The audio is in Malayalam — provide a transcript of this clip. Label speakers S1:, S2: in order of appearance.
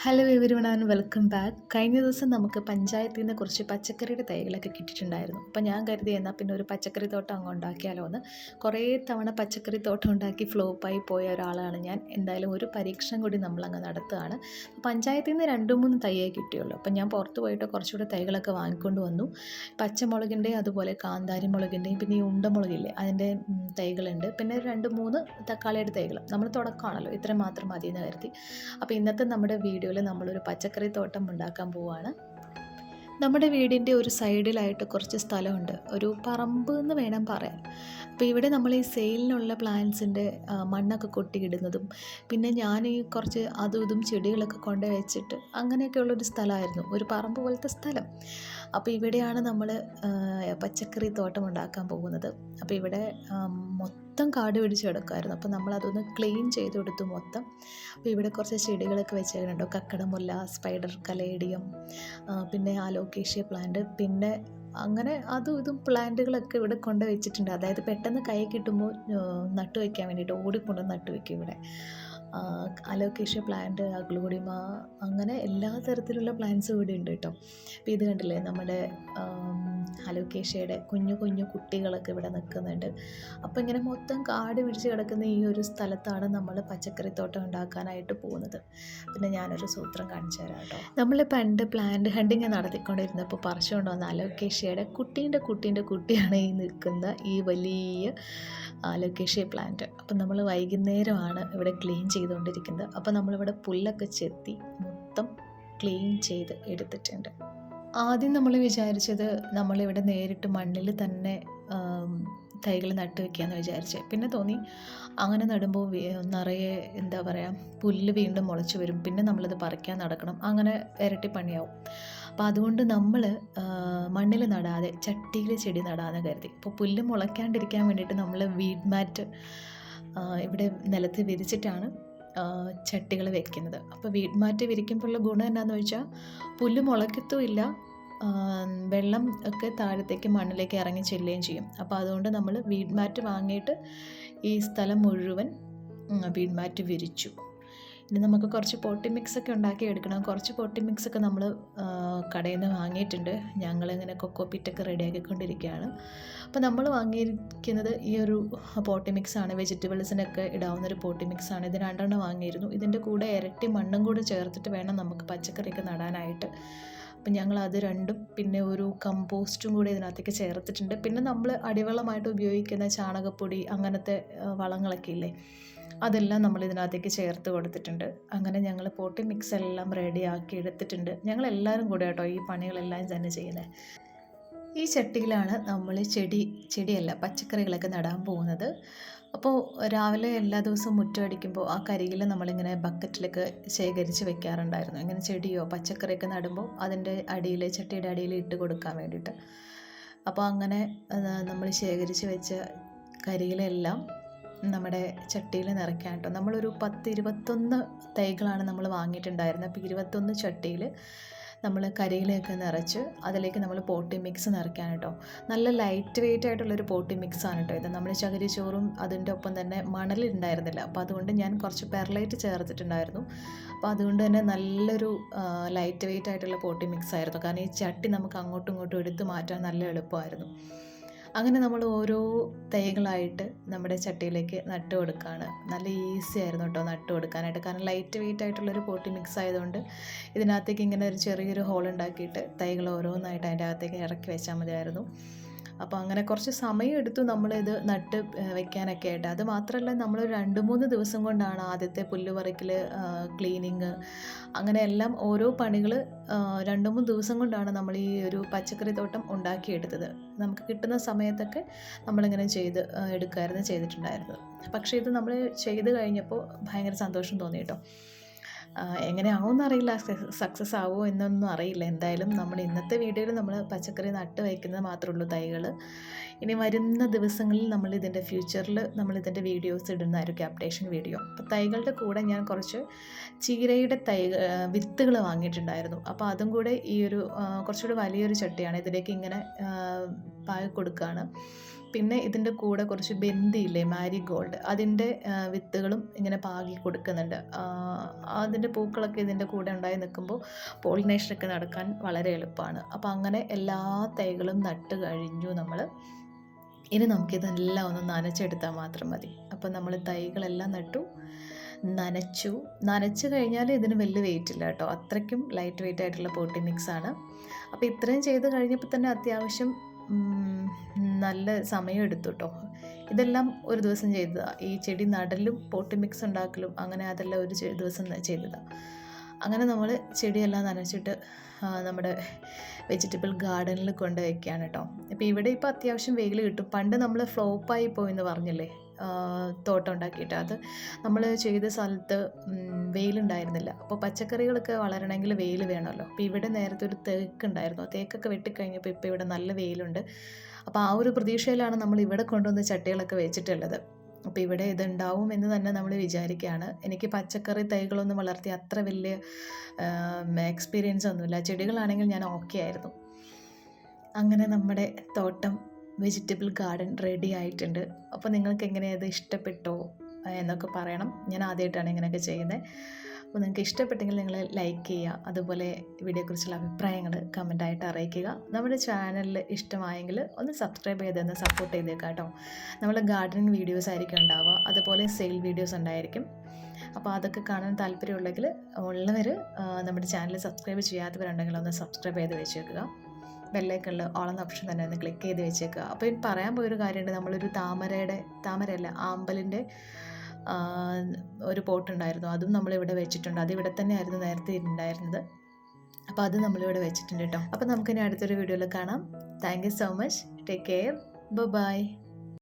S1: Hello everyone and welcome back. കഴിഞ്ഞ ദിവസം നമുക്ക് പഞ്ചായത്തിൽ നിന്ന് കുറച്ച് പച്ചക്കറിയുടെ തൈകളൊക്കെ കിട്ടിയിട്ടുണ്ടായിരുന്നു. അപ്പോൾ ഞാൻ കരുതി എന്നാൽ പിന്നെ ഒരു പച്ചക്കറി തോട്ടം അങ്ങ് ഉണ്ടാക്കിയാലോ എന്ന്. കുറേ തവണ പച്ചക്കറി തോട്ടം ഉണ്ടാക്കി ഫ്ലോപ്പായി പോയ ഒരാളാണ് ഞാൻ. എന്തായാലും ഒരു പരീക്ഷണം കൂടി നമ്മളങ്ങ് നടത്തുകയാണ്. പഞ്ചായത്തിൽ നിന്ന് 2-3 തൈയേ കിട്ടിയുള്ളൂ. അപ്പോൾ ഞാൻ പുറത്ത് പോയിട്ട് കുറച്ചുകൂടെ തൈകളൊക്കെ വാങ്ങിക്കൊണ്ട് വന്നു. പച്ചമുളകിൻ്റെയും അതുപോലെ കാന്താരി മുളകിൻ്റെയും പിന്നെ ഈ ഉണ്ടമുളകില്ലേ അതിൻ്റെ തൈകളുണ്ട്. പിന്നെ 2-3 തക്കാളിയുടെ തൈകൾ. നമ്മൾ തുടക്കമാണല്ലോ, ഇത്രയും മാത്രം മതി എന്ന് കരുതി. അപ്പോൾ ഇന്നത്തെ നമ്മുടെ വീഡിയോയിൽ നമ്മളൊരു പച്ചക്കറി തോട്ടം ഉണ്ടാക്കാൻ പോവുകയാണ്. നമ്മുടെ വീടിൻ്റെ ഒരു സൈഡിലായിട്ട് കുറച്ച് സ്ഥലമുണ്ട്, ഒരു പറമ്പ് എന്ന് വേണം പറയാൻ. അപ്പോൾ ഇവിടെ നമ്മൾ ഈ സെയിലിനുള്ള പ്ലാന്റ്സിൻ്റെ മണ്ണൊക്കെ കൊട്ടിയിടുന്നതും പിന്നെ ഞാൻ ഈ കുറച്ച് അതും ഇതും ചെടികളൊക്കെ കൊണ്ട് വെച്ചിട്ട് അങ്ങനെയൊക്കെയുള്ളൊരു സ്ഥലമായിരുന്നു, ഒരു പറമ്പ് പോലത്തെ സ്ഥലം. അപ്പോൾ ഇവിടെയാണ് നമ്മൾ പച്ചക്കറി തോട്ടം ഉണ്ടാക്കാൻ പോകുന്നത്. അപ്പോൾ ഇവിടെ മൊത്തം കാട് പിടിച്ച് കിടക്കുമായിരുന്നു. അപ്പോൾ നമ്മളതൊന്ന് ക്ലീൻ ചെയ്ത് കൊടുത്തു മൊത്തം. അപ്പോൾ ഇവിടെ കുറച്ച് ചെടികളൊക്കെ വെച്ചിട്ടുണ്ടോ, കക്കടമുല്ല, സ്പൈഡർ കലേഡിയം, പിന്നെ ആലോക്കേഷ്യ പ്ലാന്റ്, പിന്നെ അങ്ങനെ അതും ഇതും പ്ലാന്റുകളൊക്കെ ഇവിടെ കൊണ്ട് വെച്ചിട്ടുണ്ട്. അതായത് പെട്ടെന്ന് കൈ കിട്ടുമ്പോൾ നട്ടു വയ്ക്കാൻ വേണ്ടിയിട്ട് ഓടിക്കൊണ്ട് നട്ടു വയ്ക്കും ഇവിടെ. അലോക്കേഷ്യ പ്ലാന്റ്, അഗ്ലോഡിമ, അങ്ങനെ എല്ലാ തരത്തിലുള്ള പ്ലാന്റ്സും ഇവിടെ ഉണ്ട് കേട്ടോ. അപ്പോൾ ഇത് കണ്ടില്ലേ, നമ്മുടെ അലോക്കേഷ്യയുടെ കുഞ്ഞു കുഞ്ഞു കുട്ടികളൊക്കെ ഇവിടെ നിൽക്കുന്നുണ്ട്. അപ്പോൾ ഇങ്ങനെ മൊത്തം കാട് പിടിച്ച് കിടക്കുന്ന ഈ ഒരു സ്ഥലത്താണ് നമ്മൾ പച്ചക്കറി തോട്ടം ഉണ്ടാക്കാനായിട്ട് പോകുന്നത്. പിന്നെ ഞാനൊരു സൂത്രം കാണിച്ചു തരാം കേട്ടോ. നമ്മൾ പണ്ട് പ്ലാന്റ് ഹണ്ടിങ് നടത്തിക്കൊണ്ടിരുന്നപ്പോൾ പറിച്ചുകൊണ്ട് വന്ന അലോക്കേഷ്യയുടെ കുട്ടീൻ്റെ കുട്ടിയാണ് ഈ നിൽക്കുന്ന ഈ വലിയ അലോക്കേഷ്യ പ്ലാന്റ്. അപ്പം നമ്മൾ വൈകുന്നേരമാണ് ഇവിടെ ക്ലീൻ ചെയ്തുകൊണ്ടിരിക്കുന്നത്. അപ്പോൾ നമ്മളിവിടെ പുല്ലൊക്കെ ചെത്തി മൊത്തം ക്ലീൻ ചെയ്ത് എടുത്തിട്ടുണ്ട്. ആദ്യം നമ്മൾ വിചാരിച്ചത് നമ്മളിവിടെ നേരിട്ട് മണ്ണിൽ തന്നെ തൈകൾ നട്ടു വയ്ക്കാമെന്ന് വിചാരിച്ചത്. പിന്നെ തോന്നി അങ്ങനെ നടുമ്പോൾ നിറയെ എന്താ പറയുക, പുല്ല് വീണ്ടും മുളച്ച് വരും, പിന്നെ നമ്മളത് പറിക്കാൻ നടക്കണം, അങ്ങനെ ഇരട്ടി പണിയാവും. അപ്പോൾ അതുകൊണ്ട് നമ്മൾ മണ്ണിൽ നടാതെ ചട്ടിയിൽ ചെടി നടാമെന്ന് കരുതി. ഇപ്പോൾ പുല്ല് മുളയ്ക്കാണ്ടിരിക്കാൻ വേണ്ടിയിട്ട് നമ്മൾ വീഡ് മാറ്റ് ഇവിടെ നിലത്ത് വിരിച്ചിട്ടാണ് ചട്ടികൾ വെക്കുന്നത്. അപ്പോൾ വീഡ് മാറ്റ് വിരിക്കുമ്പോഴുള്ള ഗുണം എന്താണെന്ന് വെച്ചാൽ പുല്ല് മുളയ്ക്കത്തുമില്ല, വെള്ളം ഒക്കെ താഴത്തേക്ക് മണ്ണിലേക്ക് ഇറങ്ങി ചെല്ലുകയും ചെയ്യും. അപ്പോൾ അതുകൊണ്ട് നമ്മൾ വീഡ് മാറ്റ് വാങ്ങിയിട്ട് ഈ സ്ഥലം മുഴുവൻ വീഡ് മാറ്റ് വിരിച്ചു. ഇനി നമുക്ക് കുറച്ച് പോട്ടി മിക്സൊക്കെ ഉണ്ടാക്കി എടുക്കണം. കുറച്ച് പോട്ടി മിക്സൊക്കെ നമ്മൾ കടയിൽ നിന്ന് വാങ്ങിയിട്ടുണ്ട്. ഞങ്ങളിങ്ങനെ കൊക്കോ പിറ്റൊക്കെ റെഡിയാക്കിക്കൊണ്ടിരിക്കുകയാണ്. അപ്പോൾ നമ്മൾ വാങ്ങിയിരിക്കുന്നത് ഈ ഒരു പോട്ടി മിക്സാണ്, വെജിറ്റബിൾസിനൊക്കെ ഇടാവുന്നൊരു പോട്ടി മിക്സാണ്. ഇത് 2 വാങ്ങിയിരുന്നു. ഇതിൻ്റെ കൂടെ ഇരട്ടി മണ്ണും കൂടെ ചേർത്തിട്ട് വേണം നമുക്ക് പച്ചക്കറിയൊക്കെ നടാനായിട്ട്. അപ്പം ഞങ്ങളത് 2ഉം പിന്നെ ഒരു കമ്പോസ്റ്റും കൂടി ഇതിനകത്തേക്ക് ചേർത്തിട്ടുണ്ട്. പിന്നെ നമ്മൾ അടിവളമായിട്ട് ഉപയോഗിക്കുന്ന ചാണകപ്പൊടി അങ്ങനത്തെ വളങ്ങളൊക്കെ ഇല്ലേ, അതെല്ലാം നമ്മൾ ഇതിനകത്തേക്ക് ചേർത്ത് കൊടുത്തിട്ടുണ്ട്. അങ്ങനെ ഞങ്ങൾ പോട്ടി മിക്സ് എല്ലാം റെഡിയാക്കി എടുത്തിട്ടുണ്ട്. ഞങ്ങളെല്ലാവരും കൂടെ കേട്ടോ ഈ പണികളെല്ലാം തന്നെ ചെയ്യുന്നത്. ഈ ചട്ടിയിലാണ് നമ്മൾ ചെടിയല്ല പച്ചക്കറികളൊക്കെ നടാൻ പോകുന്നത്. അപ്പോൾ രാവിലെ എല്ലാ ദിവസവും മുറ്റം അടിക്കുമ്പോൾ ആ കരിയിൽ നമ്മളിങ്ങനെ ബക്കറ്റിലൊക്കെ ശേഖരിച്ച് വെക്കാറുണ്ടായിരുന്നു. ഇങ്ങനെ ചെടിയോ പച്ചക്കറിയൊക്കെ നടുമ്പോൾ അതിൻ്റെ അടിയിൽ, ചട്ടിയുടെ അടിയിൽ ഇട്ട് കൊടുക്കാൻ വേണ്ടിയിട്ട്. അപ്പോൾ അങ്ങനെ നമ്മൾ ശേഖരിച്ച് വെച്ച കരിയിലെല്ലാം നമ്മുടെ ചട്ടിയിൽ നിറയ്ക്കാൻ കേട്ടോ. നമ്മളൊരു 10-21 തൈകളാണ് നമ്മൾ വാങ്ങിയിട്ടുണ്ടായിരുന്നത്. അപ്പോൾ 21 ചട്ടിയിൽ നമ്മൾ കരിയിലൊക്കെ നിറച്ച് അതിലേക്ക് നമ്മൾ പോട്ടി മിക്സ് നിറയ്ക്കാൻ കേട്ടോ. നല്ല ലൈറ്റ് വെയിറ്റ് ആയിട്ടുള്ളൊരു പോട്ടി മിക്സാണ് കേട്ടോ ഇത്. നമ്മൾ ചകിരിച്ചോറും അതിൻ്റെ ഒപ്പം തന്നെ മണലുണ്ടായിരുന്നില്ല, അപ്പോൾ അതുകൊണ്ട് ഞാൻ കുറച്ച് പെർലൈറ്റ് ചേർത്തിട്ടുണ്ടായിരുന്നു. അപ്പോൾ അതുകൊണ്ട് തന്നെ നല്ലൊരു ലൈറ്റ് വെയിറ്റ് ആയിട്ടുള്ള പോട്ടി മിക്സ് ആയിരുന്നു. കാരണം ഈ ചട്ടി നമുക്ക് അങ്ങോട്ടും ഇങ്ങോട്ടും എടുത്ത് മാറ്റാൻ നല്ല എളുപ്പമായിരുന്നു. അങ്ങനെ നമ്മൾ ഓരോ തൈകളായിട്ട് നമ്മുടെ ചട്ടിയിലേക്ക് നട്ടു കൊടുക്കുകയാണ്. നല്ല ഈസി ആയിരുന്നു കേട്ടോ നട്ടു കൊടുക്കാനായിട്ട്. കാരണം ലൈറ്റ് വെയിറ്റ് ആയിട്ടുള്ളൊരു പോട്ടി മിക്സ് ആയതുകൊണ്ട് ഇതിനകത്തേക്ക് ഇങ്ങനെ ഒരു ചെറിയൊരു ഹോൾ ഉണ്ടാക്കിയിട്ട് തൈകൾ ഓരോന്നായിട്ട് അതിൻ്റെ അകത്തേക്ക് ഇറക്കി വെച്ചാൽ മതിയായിരുന്നു. അപ്പോൾ അങ്ങനെ കുറച്ച് സമയം എടുത്തു നമ്മളിത് നട്ട് വെക്കാനൊക്കെ ആയിട്ട്. അത് മാത്രമല്ല നമ്മൾ 2-3 ദിവസം കൊണ്ടാണ് ആദ്യത്തെ പുല്ല് പറിക്കൽ, ക്ലീനിങ്, അങ്ങനെ എല്ലാം ഓരോ പണികൾ 2-3 ദിവസം കൊണ്ടാണ് നമ്മൾ ഈ ഒരു പച്ചക്കറി തോട്ടം ഉണ്ടാക്കിയെടുത്തത്. നമുക്ക് കിട്ടുന്ന സമയത്തൊക്കെ നമ്മളിങ്ങനെ ചെയ്തിട്ടുണ്ടായിരുന്നത്. പക്ഷേ ഇത് നമ്മൾ ചെയ്ത് കഴിഞ്ഞപ്പോൾ ഭയങ്കര സന്തോഷം തോന്നി കേട്ടോ. എങ്ങനെ ആവുമെന്നറിയില്ല, സക്സസ് ആവുമോ എന്നൊന്നും അറിയില്ല. എന്തായാലും നമ്മൾ ഇന്നത്തെ വീഡിയോയിൽ നമ്മൾ പച്ചക്കറി നട്ട് വയ്ക്കുന്നത് മാത്രമേ ഉള്ളൂ തൈകൾ. ഇനി വരുന്ന ദിവസങ്ങളിൽ നമ്മളിതിൻ്റെ ഫ്യൂച്ചറിൽ നമ്മളിതിൻ്റെ വീഡിയോസ് ഇടുന്നതായിരിക്കും, അപ്ഡേഷൻ വീഡിയോ. അപ്പോൾ തൈകളുടെ കൂടെ ഞാൻ കുറച്ച് ചീരയുടെ വിത്തുകൾ വാങ്ങിയിട്ടുണ്ടായിരുന്നു. അപ്പോൾ അതും കൂടെ ഈ ഒരു കുറച്ചുകൂടി വലിയൊരു ചട്ടിയാണ്, ഇതിലേക്ക് ഇങ്ങനെ പാകി കൊടുക്കുകയാണ്. പിന്നെ ഇതിൻ്റെ കൂടെ കുറച്ച് ബന്ദിയില്ലേ, മാരിഗോൾഡ്, അതിൻ്റെ വിത്തുകളും ഇങ്ങനെ പാകി കൊടുക്കുന്നുണ്ട്. അതിൻ്റെ പൂക്കളൊക്കെ ഇതിൻ്റെ കൂടെ ഉണ്ടായി നിൽക്കുമ്പോൾ പോളിനേഷനൊക്കെ നടക്കാൻ വളരെ എളുപ്പമാണ്. അപ്പോൾ അങ്ങനെ എല്ലാ തൈകളും നട്ട് കഴിഞ്ഞു നമ്മൾ. ഇനി നമുക്കിതെല്ലാം ഒന്ന് നനച്ചെടുത്താൽ മാത്രം മതി. അപ്പോൾ നമ്മൾ തൈകളെല്ലാം നട്ടു, നനച്ചു കഴിഞ്ഞാൽ ഇതിന് വലിയ വെയിറ്റ് ഇല്ല കേട്ടോ, അത്രയ്ക്കും ലൈറ്റ് വെയിറ്റ് ആയിട്ടുള്ള പോട്ടി മിക്സാണ്. അപ്പോൾ ഇത്രയും ചെയ്ത് കഴിഞ്ഞപ്പോൾ തന്നെ അത്യാവശ്യം നല്ല സമയം എടുത്തു കേട്ടോ. ഇതെല്ലാം ഒരു ദിവസം ചെയ്തതാണ്. ഈ ചെടി നടലും പോട്ടി മിക്സ് ഉണ്ടാക്കലും അങ്ങനെ അതെല്ലാം ഒരു ദിവസം ചെയ്തതാണ്. അങ്ങനെ നമ്മൾ ചെടിയെല്ലാം നനച്ചിട്ട് നമ്മുടെ വെജിറ്റബിൾ ഗാർഡനിൽ കൊണ്ട് വയ്ക്കുകയാണ് കേട്ടോ. ഇപ്പോൾ ഇവിടെ ഇപ്പോൾ അത്യാവശ്യം വെയിൽ കിട്ടും. പണ്ട് നമ്മൾ ഫ്ലോപ്പായി പോയെന്ന് പറഞ്ഞില്ലേ തോട്ടം ഉണ്ടാക്കിയിട്ട്, അത് നമ്മൾ ചെയ്ത സ്ഥലത്ത് വെയിലുണ്ടായിരുന്നില്ല. അപ്പോൾ പച്ചക്കറികളൊക്കെ വളരണമെങ്കിൽ വെയിൽ വേണമല്ലോ. അപ്പോൾ ഇവിടെ നേരത്തെ ഒരു തേക്കുണ്ടായിരുന്നു, തേക്കൊക്കെ വെട്ടിക്കഴിഞ്ഞപ്പോൾ ഇപ്പോൾ ഇവിടെ നല്ല വെയിലുണ്ട്. അപ്പോൾ ആ ഒരു പ്രതീക്ഷയിലാണ് നമ്മൾ ഇവിടെ കൊണ്ടുവന്ന് ചട്ടികളൊക്കെ വെച്ചിട്ടുള്ളത്. അപ്പോൾ ഇവിടെ ഇതുണ്ടാവും എന്ന് തന്നെ നമ്മൾ വിചാരിക്കുകയാണ്. എനിക്ക് പച്ചക്കറി തൈകളൊന്നും വളർത്തി അത്ര വലിയ എക്സ്പീരിയൻസ് ഒന്നുമില്ല. ചെടികളാണെങ്കിൽ ഞാൻ ഓക്കെ ആയിരുന്നു. അങ്ങനെ നമ്മുടെ തോട്ടം വെജിറ്റബിൾ ഗാർഡൻ റെഡി ആയിട്ടുണ്ട്. അപ്പോൾ നിങ്ങൾക്ക് എങ്ങനെയത് ഇഷ്ടപ്പെട്ടോ എന്നൊക്കെ പറയണം. ഞാൻ ആദ്യമായിട്ടാണ് ഇങ്ങനെയൊക്കെ ചെയ്യുന്നത്. അപ്പോൾ നിങ്ങൾക്ക് ഇഷ്ടപ്പെട്ടെങ്കിൽ നിങ്ങൾ ലൈക്ക് ചെയ്യുക. അതുപോലെ വീഡിയോയെക്കുറിച്ചുള്ള അഭിപ്രായങ്ങൾ കമൻറ്റായിട്ട് അറിയിക്കുക. നമ്മുടെ ചാനലിൽ ഇഷ്ടമായെങ്കിൽ ഒന്ന് സബ്സ്ക്രൈബ് ചെയ്തൊന്ന് സപ്പോർട്ട് ചെയ്തേക്കാം കേട്ടോ. നമ്മൾ ഗാർഡനിങ് വീഡിയോസ് ആയിരിക്കും ഉണ്ടാവുക, അതുപോലെ സെയിൽ വീഡിയോസ് ഉണ്ടായിരിക്കും. അപ്പോൾ അതൊക്കെ കാണാൻ താല്പര്യമുള്ളവർ നമ്മുടെ ചാനൽ സബ്സ്ക്രൈബ് ചെയ്യാത്തവരുണ്ടെങ്കിൽ ഒന്ന് സബ്സ്ക്രൈബ് ചെയ്ത് വെച്ചേക്കുക. ബെല്ലൈക്കണിൽ ഓളെന്ന ഓപ്ഷൻ തന്നെ ഒന്ന് ക്ലിക്ക് ചെയ്ത് വെച്ചേക്കുക. അപ്പോൾ ഇനി പറയാൻ പോയൊരു കാര്യമുണ്ട്. നമ്മളൊരു താമരയല്ല ആമ്പലിൻ്റെ ഒരു പോട്ടുണ്ടായിരുന്നു, അതും നമ്മളിവിടെ വെച്ചിട്ടുണ്ട്. അതിവിടെ തന്നെയായിരുന്നു നേരത്തെ ഉണ്ടായിരുന്നത്. അപ്പോൾ അത് നമ്മളിവിടെ വെച്ചിട്ടുണ്ട് കേട്ടോ. അപ്പോൾ നമുക്കിനി അടുത്തൊരു വീഡിയോയിൽ കാണാം. Thank you so much. Take care. By.